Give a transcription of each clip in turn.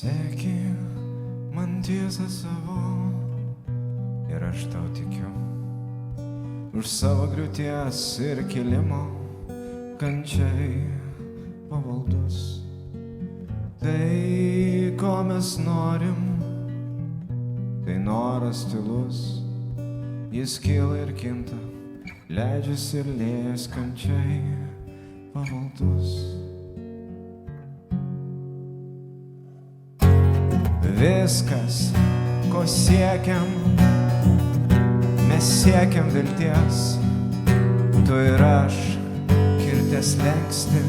Paseki man tiesą savo ir aš tau tikiu. Už savo griūties ir kilimo kančiai pavaldus. Tai, ko mes norim, tai noras tylus. Jis kyla ir kinta, leidžiasi ir liejas kančiai pavaldus. Viskas, ko siekiam, mes siekiam vilties. Tu ir aš kirtės lengsti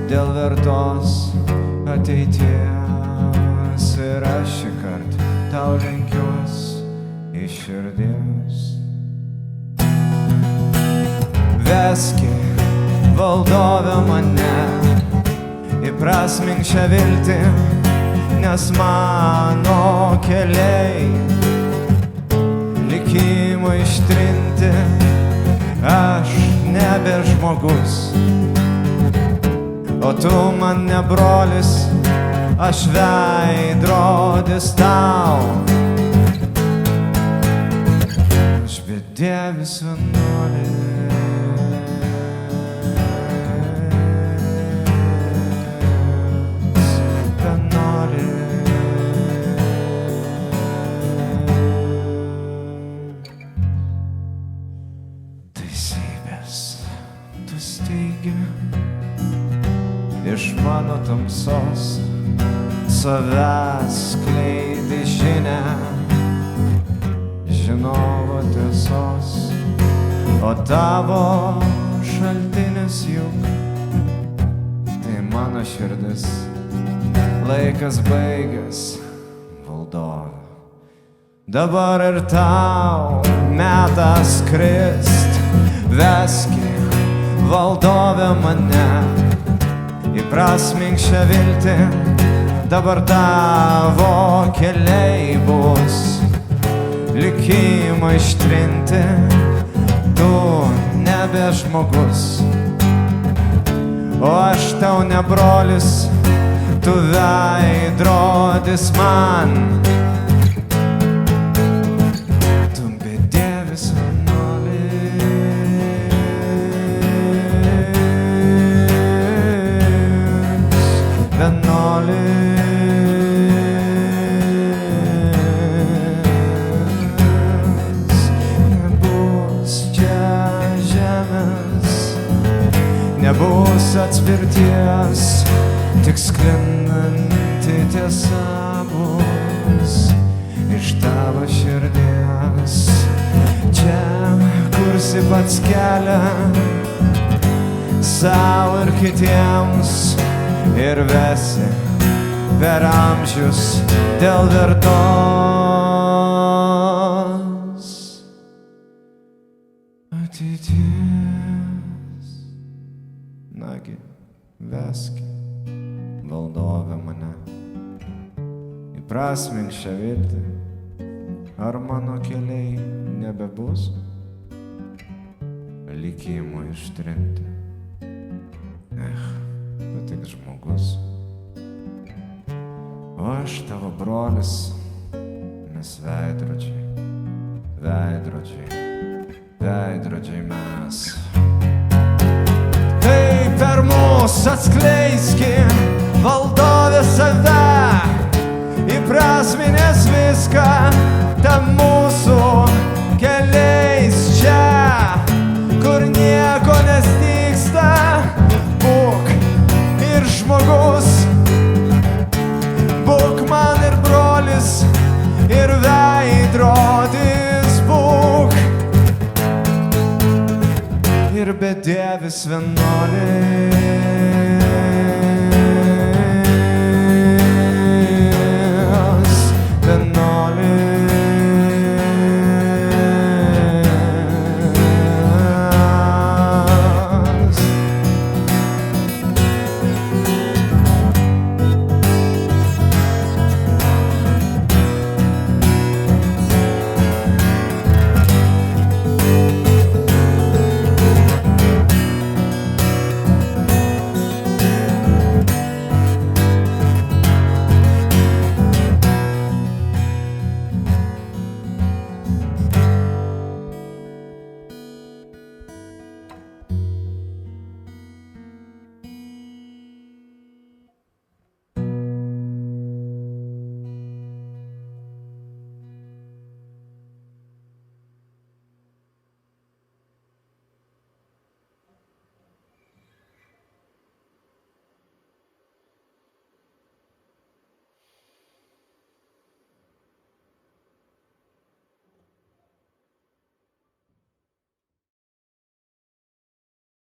dėl vertos ateities. Ir aš šįkart tau lenkiuos iš širdies. Veski, valdove, mane, įprasmink šią viltį, nes mano keliai likimo ištrinti. Aš nebe žmogus, o tu man ne brolis, aš veidrodis tau. Aš bedievis vienuolis. Tu steigi iš mano tamsos, savęs skleidi žinią, žinovo tiesos. O tavo šaltinis juk tai mano širdis. Laikas baigęs, valdove, dabar ir tau metas krist. Veski, valdove, mane, įprasmink šią viltį, dabar tavo keliai bus likimo ištrinti. Tu nebe žmogus, o aš tau ne brolis, tu veidrodis man. Tu bedievis nebus atspirties, tik sklindanti tiesa bus iš tavo širdies. Čia kursi pats kelią sau ir kitiems ir vesi per amžius dėl vertos ateities. Nagi, veski, valdove, mane, įprasmink šią viltį, ar mano keliai nebebus likimo ištrinti. Tu tik žmogus, o aš tavo brolis, mes veidrodžiai, veidrodžiai, veidrodžiai mes. Tai per mus atskleiski, valdove, save, įprasminės viską tam mūsų keliais čia, kur nieko nestyksta. Būk ir žmogus, būk man ir brolis, ir veidrodis būk, ir bedievis vienuolis.